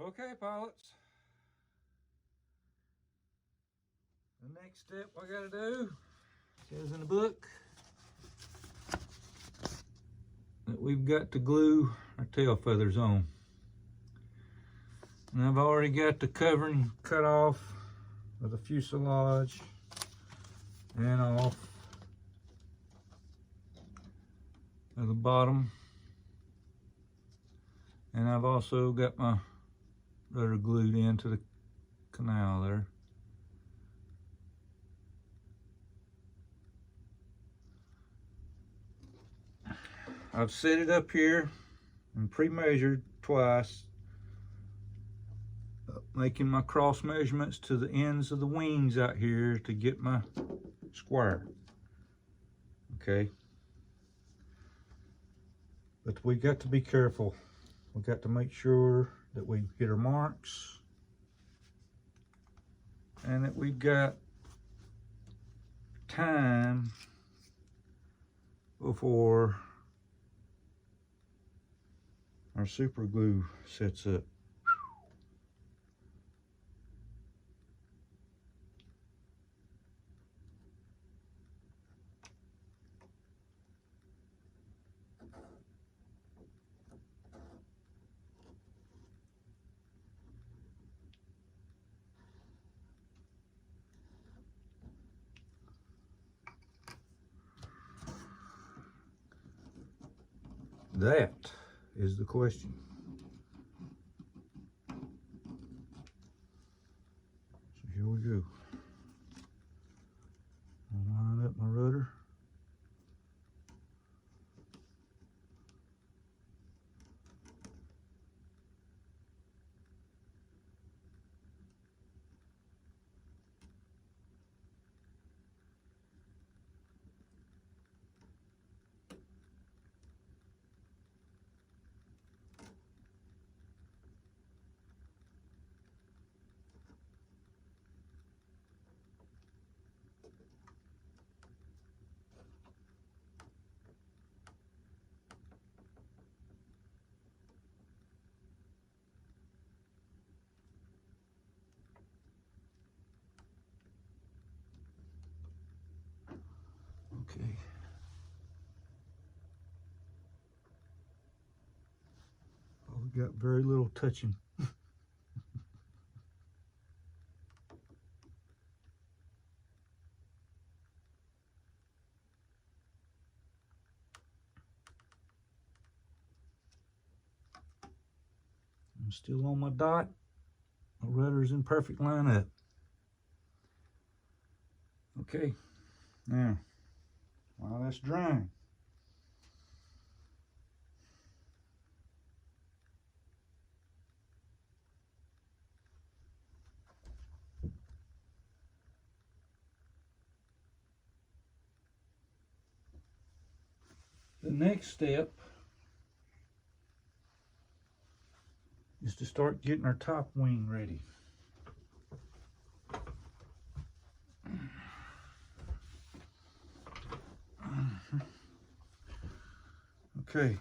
Okay, pilots. The next step I gotta do, says in the book, that we've got to glue our tail feathers on. And I've already got the covering cut off of the fuselage and off of the bottom. And I've also got my rudder glued into the canal there. I've set it up here and pre-measured twice, making my cross measurements to the ends of the wings out here to get my square. Okay, but we got to be careful. We got to make sure that we hit our marks and that we've got time before our super glue sets up. That is the question. So here we go. I'll line up my rudder. Okay. Oh, we got very little touching. I'm still on my dot. My rudder's in perfect line up. Okay, now, while that's drying, the next step is to start getting our top wing ready. Okay.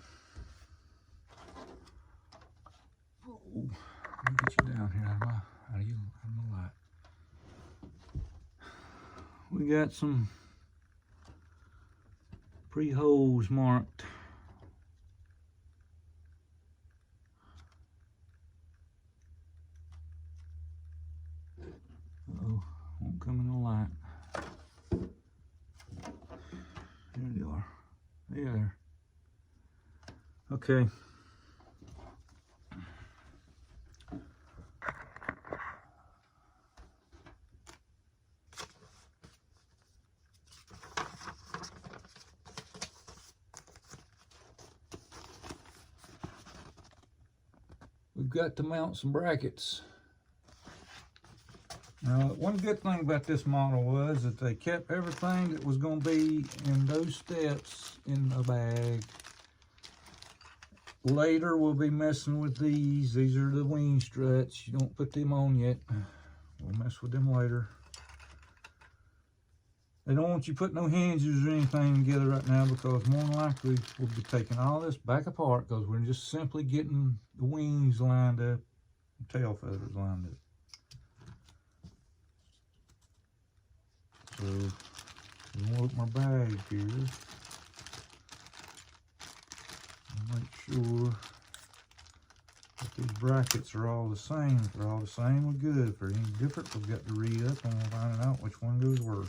Oh, let me get you down here out of my light. We got some pre-holes marked. Uh-oh, won't come in the light. There they are. There. Okay. We've got to mount some brackets. Now, one good thing about this model was that they kept everything that was going to be in those steps in a bag. Later, we'll be messing with these. These are the wing struts. You don't put them on yet. We'll mess with them later. They don't want you putting no hinges or anything together right now, because more than likely we'll be taking all this back apart because we're just simply getting the wings lined up and tail feathers lined up. So I'm gonna look my bag here and make sure that these brackets are all the same. If they're all the same, we're good. If they're any different, we've got to re-up and we'll find out which one goes where.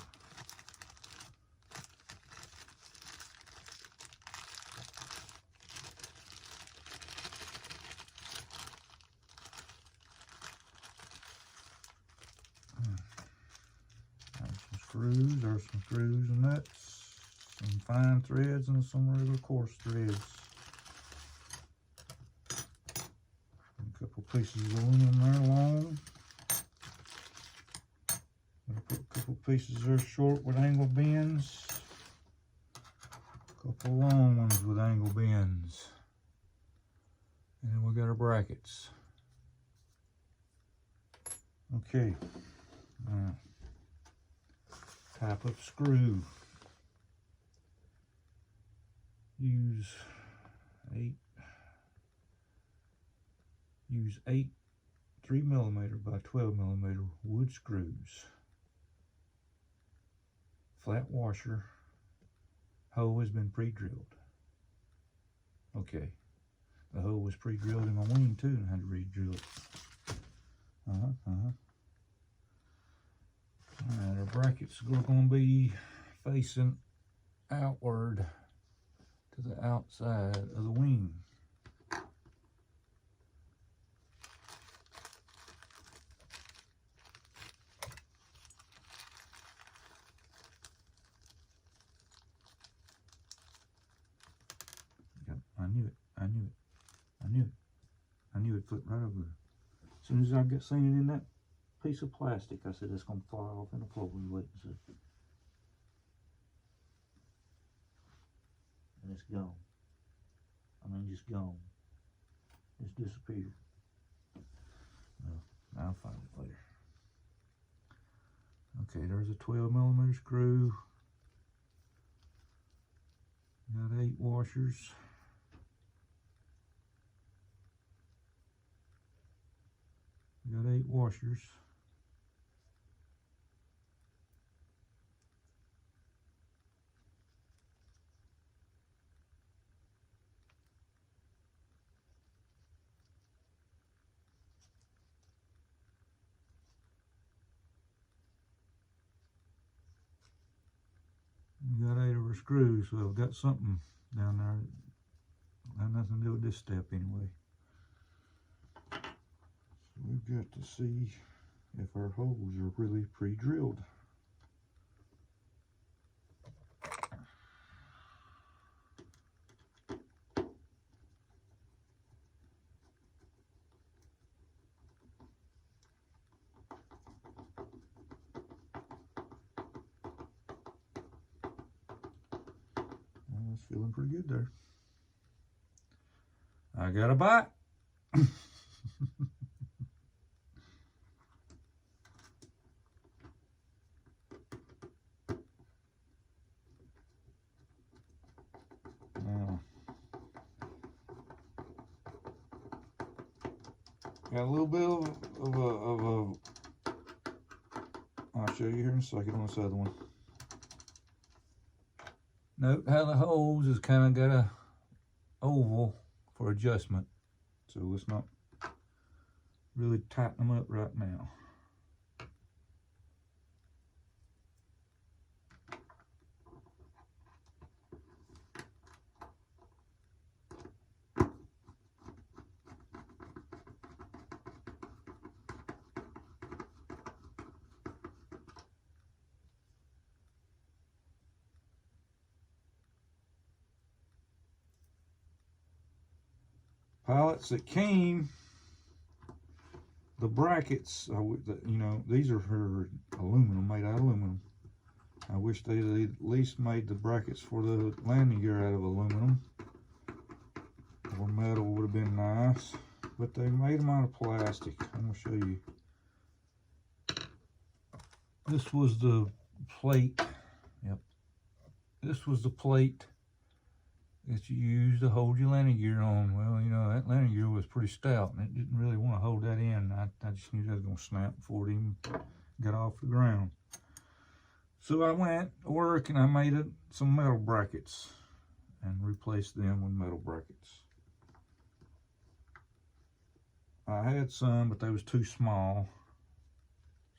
There's some screws and nuts, some fine threads, and some regular coarse threads. A couple pieces of aluminum there long. I'll put a couple pieces there short with angle bends. A couple long ones with angle bends. And then we got our brackets. Okay. Type of screw. Use eight 3mm by 12mm wood screws. Flat washer. Hole has been pre-drilled. Okay. The hole was pre-drilled in my wing too, and I had to re-drill it. Alright, our brackets are going to be facing outward to the outside of the wing. Yep, I knew it flipped right over there. As soon as I got seen it in that piece of plastic, I said it's going to fly off in the floor. We wait and see. And it's gone. I mean, just gone. It's disappeared. Well, I'll find it later. Okay, there's a 12mm screw. Got 8 washers. Got 8 washers. We got 8 of our screws, so I've got something down there. Got nothing to do with this step anyway. So we've got to see if our holes are really pre-drilled. It's feeling pretty good there. I got a bite. Now, got a little bit of a I'll show you here in a second on this other one. Note how the holes is kind of got a oval for adjustment, so let's not really tighten them up right now. Pallets that came, the brackets, you know, these are her aluminum, made out of aluminum. I wish they'd at least made the brackets for the landing gear out of aluminum, or metal would have been nice, but they made them out of plastic. I'm going to show you. This was the plate. Yep. This was the plate that you use to hold your landing gear on. Well, you know, that landing gear was pretty stout and it didn't really want to hold that in. I just knew that was going to snap before it even got off the ground. So I went to work and I made some metal brackets and replaced them with metal brackets. I had some, but they was too small,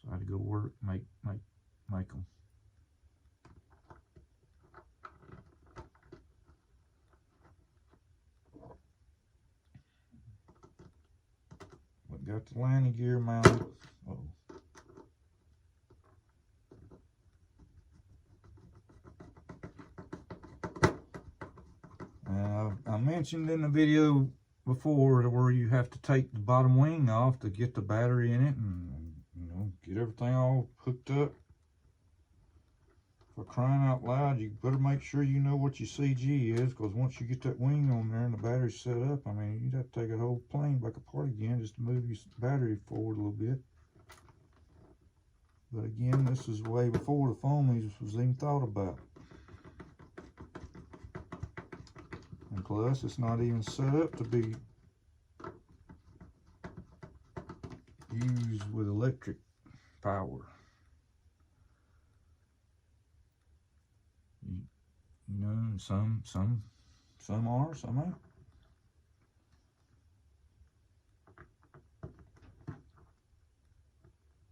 so I had to go work, make them. But got the landing gear mounted. I mentioned in the video before where you have to take the bottom wing off to get the battery in it and, you know, get everything all hooked up. For crying out loud, you better make sure you know what your CG is, because once you get that wing on there and the battery's set up, I mean, you'd have to take a whole plane back apart again just to move your battery forward a little bit. But again, this is way before the foamies was even thought about. And plus, it's not even set up to be used with electric power. You know, some are, some ain't.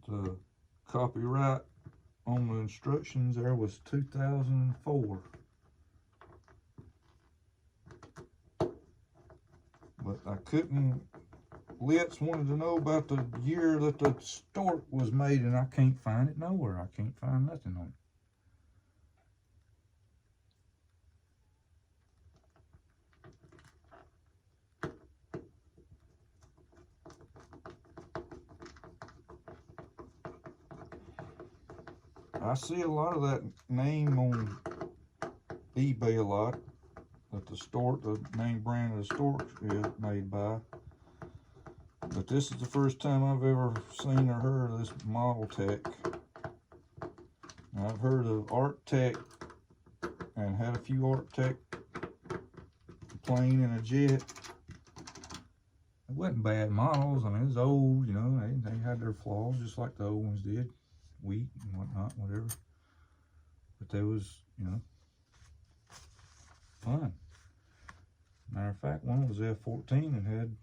The copyright on the instructions there was 2004. But I couldn't, Litz wanted to know about the year that the stork was made, and I can't find it nowhere. I can't find nothing on it. I see a lot of that name on eBay a lot, that the stork, the name brand of the stork is made by. But this is the first time I've ever seen or heard of this Model Tech. Now, I've heard of Art Tech and had a few Art Tech plane and a jet. It wasn't bad models. I mean, it was old, you know, they had their flaws just like the old ones did. Weak and whatnot, whatever. But they was, you know, fun. Matter of fact, one was F-14 and had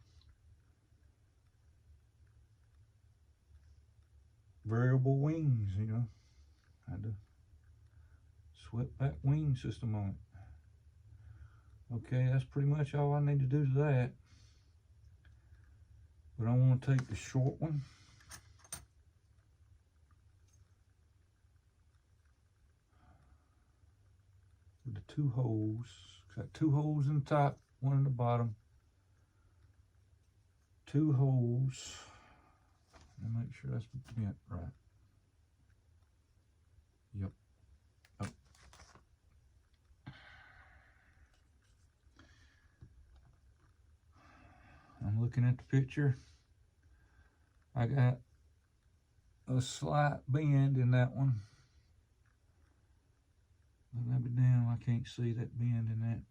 variable wings, you know. Had to swept back wing system on it. Okay, that's pretty much all I need to do to that. But I want to take the short one. With the two holes. Got two holes in the top, one in the bottom. Two holes. And make sure that's bent right. Yep. Oh. I'm looking at the picture. I got a slight bend in that one. But I'll be damn, I can't see that bend in that.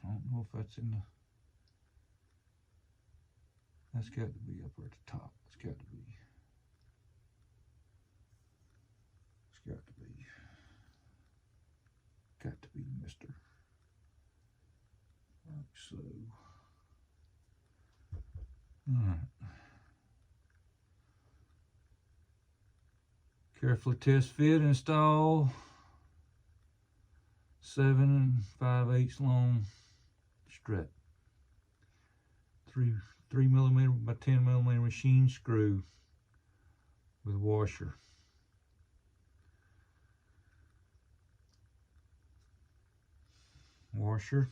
I don't know if that's in the... That's got to be up at the top. It's got to be. It's got to be. Got to be, mister. Like so. Alright. Carefully test fit, install 7 5/8 long strut. 3mm by 10mm machine screw with washer. Washer.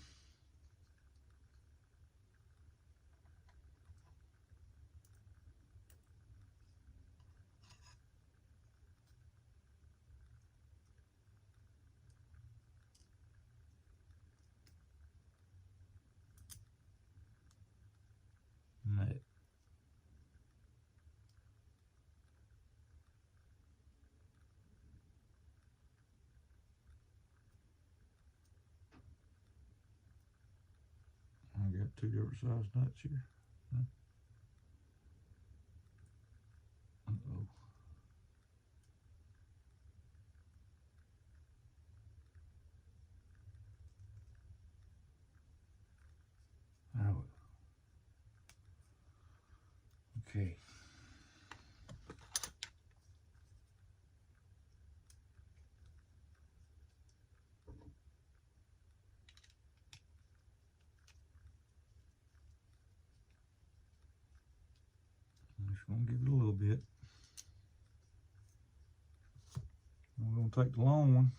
Nut. two different size nuts here. Huh? Uh-oh. Oh. Okay. I'm just gonna give it a little bit. We're gonna take the long one.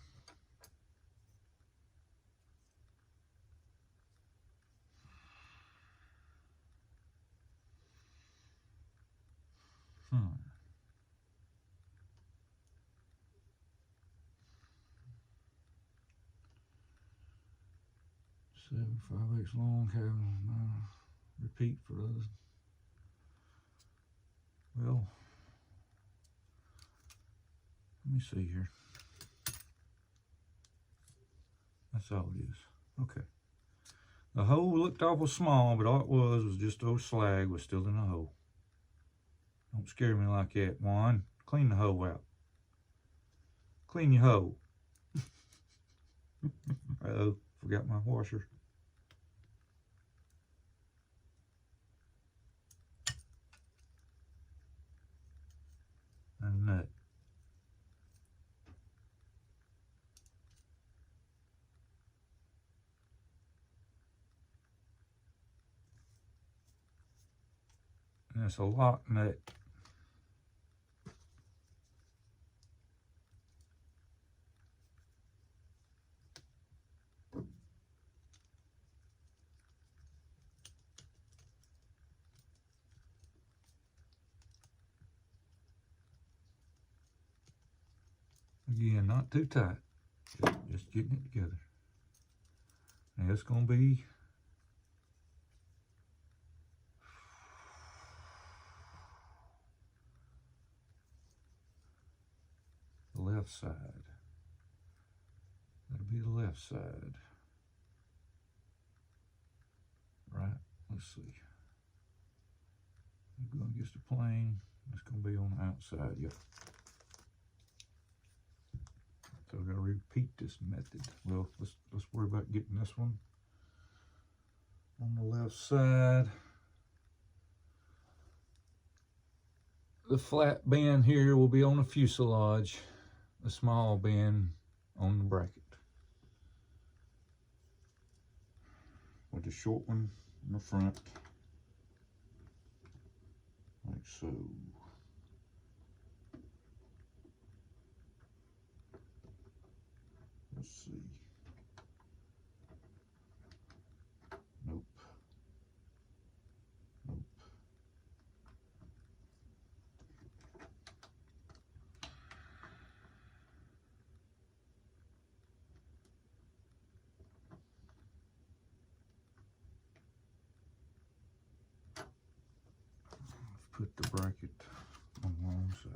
Hmm. 5/8 long, having repeat for those. Well, let me see here. That's all it is. Okay. The hole looked awful small, but all it was just old slag was still in the hole. Don't scare me like that, Juan. Clean the hole out. Clean your hole. Uh-oh, forgot my washer. And a nut. And it's a lock nut. Again, not too tight. Just getting it together. Now it's going to be the left side. That'll be the left side. Right? Let's see. I'm going against the plane. It's going to be on the outside. Yep. So I've got to repeat this method. Well, let's worry about getting this one on the left side. The flat bend here will be on the fuselage. The small bend on the bracket. With the short one in the front. Like so. Let's see. Nope. Nope. Let's put the bracket on the wrong side.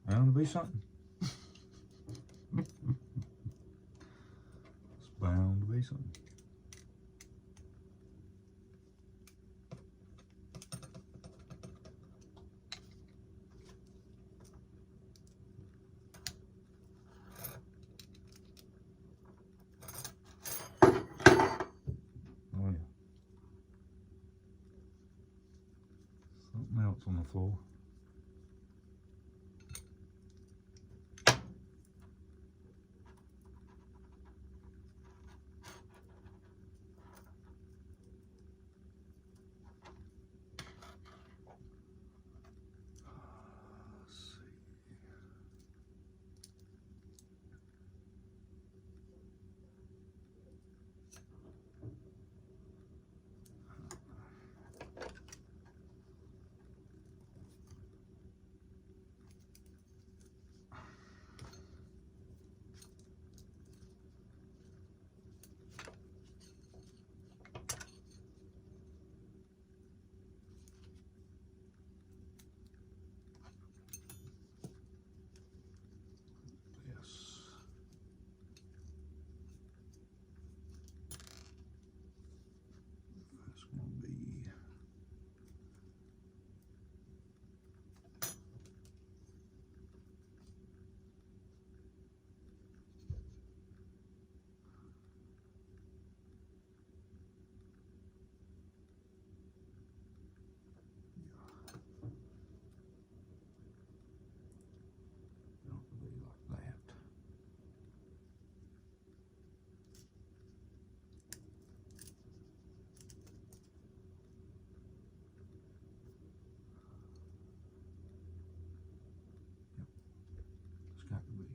Bound to be something. It's bound to be something. Oh yeah. the floor. Got to be.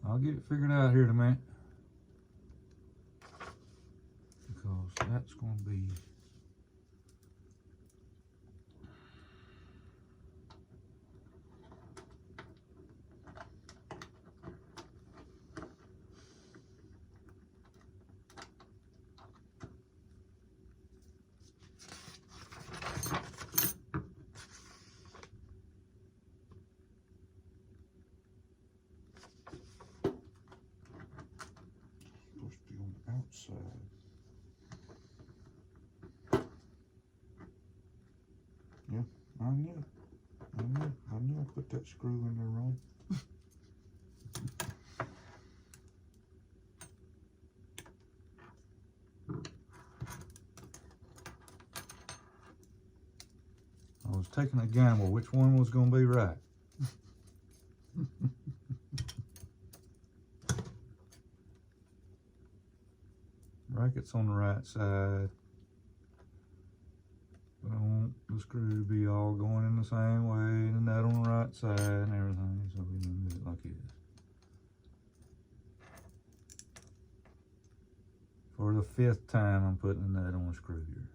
I'll get it figured out here in a minute, because that's going to be outside. Yeah, I knew. I knew I put that screw in there wrong. I was taking a gamble which one was going to be right. Brackets on the right side. I want the screw to be all going in the same way, and the nut on the right side and everything, so we're going to do it like this. For the 5th time, I'm putting the nut on the screw here.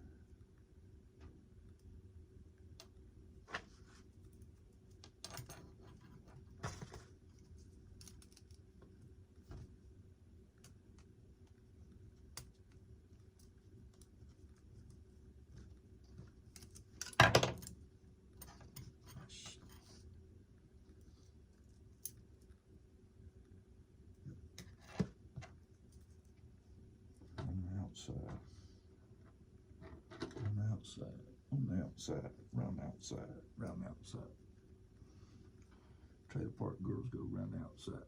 On the outside, round the outside, round the outside. Trailer park girls go round the outside.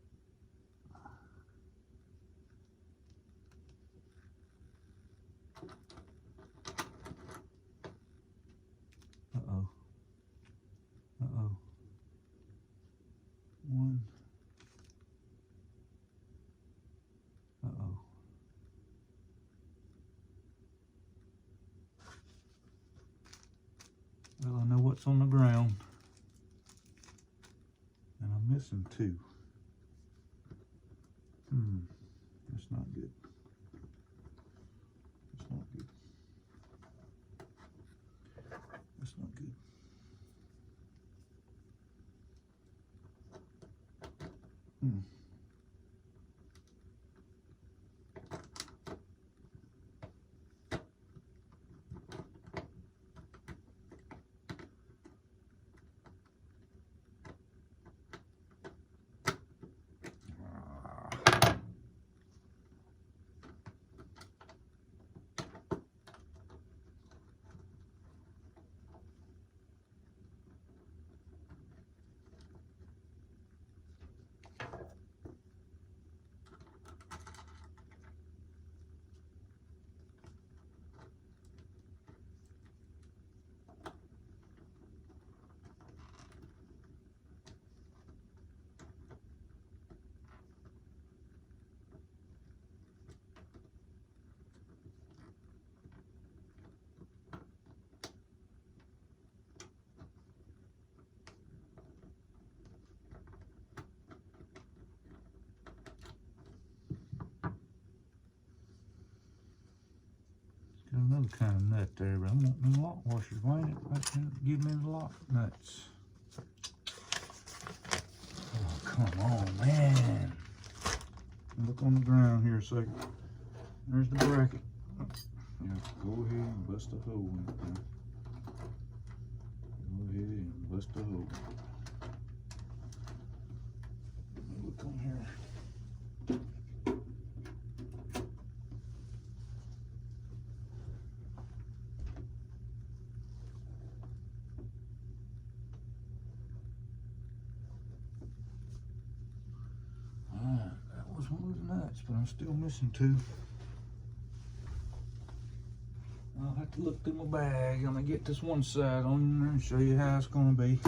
Uh-oh. Uh-oh. One. Uh-oh. Well, I know what's on the ground, and I'm missing 2. That's not good. That's not good. That's not good. another kind of nut there, but I'm wanting them lock washers. Why ain't it give me the lock nuts? Oh, come on, man. Look on the ground here a second. There's the bracket. Yeah, go ahead and bust a hole in it now. Go ahead and bust a hole. Look on here. Alright, that was one of the nuts, but I'm still missing two. I'll have to look through my bag. I'm gonna get this one side on there and show you how it's gonna be.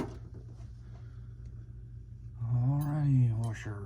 Alrighty, washer.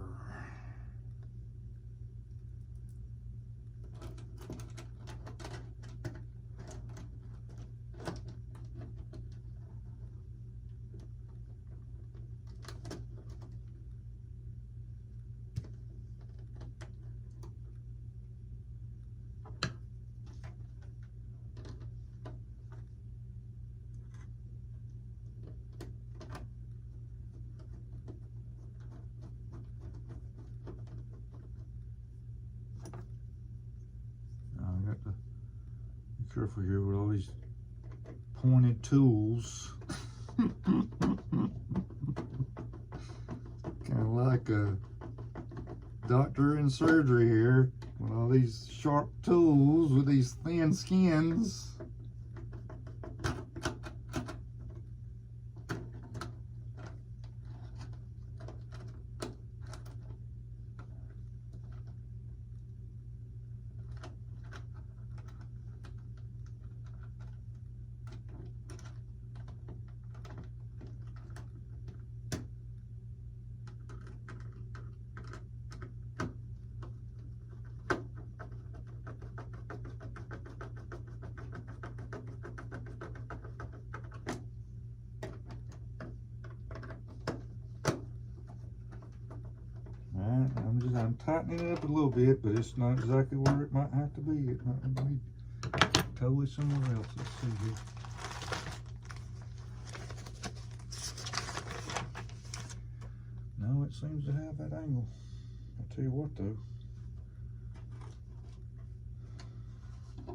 Careful here with all these pointed tools. Kind of like a doctor in surgery here with all these sharp tools with these thin skins. I'm tightening it up a little bit, but it's not exactly where it might have to be. It might be totally somewhere else. Let's see here. No, it seems to have that angle. I'll tell you what though.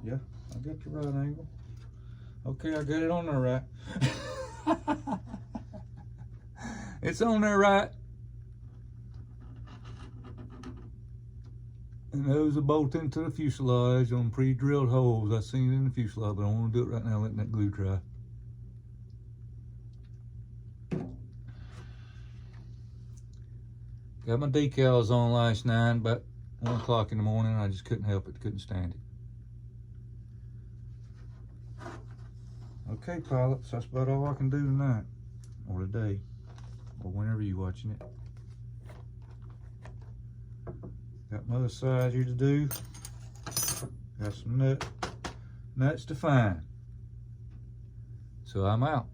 Yeah, I got the right angle. Okay, I got it on there right. It's on there right. And those are bolted into the fuselage on pre-drilled holes. I've seen it in the fuselage, but I don't want to do it right now, letting that glue dry. Got my decals on last night, about 1 o'clock in the morning. I just couldn't help it, couldn't stand it. Okay, pilots, that's about all I can do tonight, or today, or whenever you're watching it. Got my other side here to do. Got some nuts to find. So I'm out.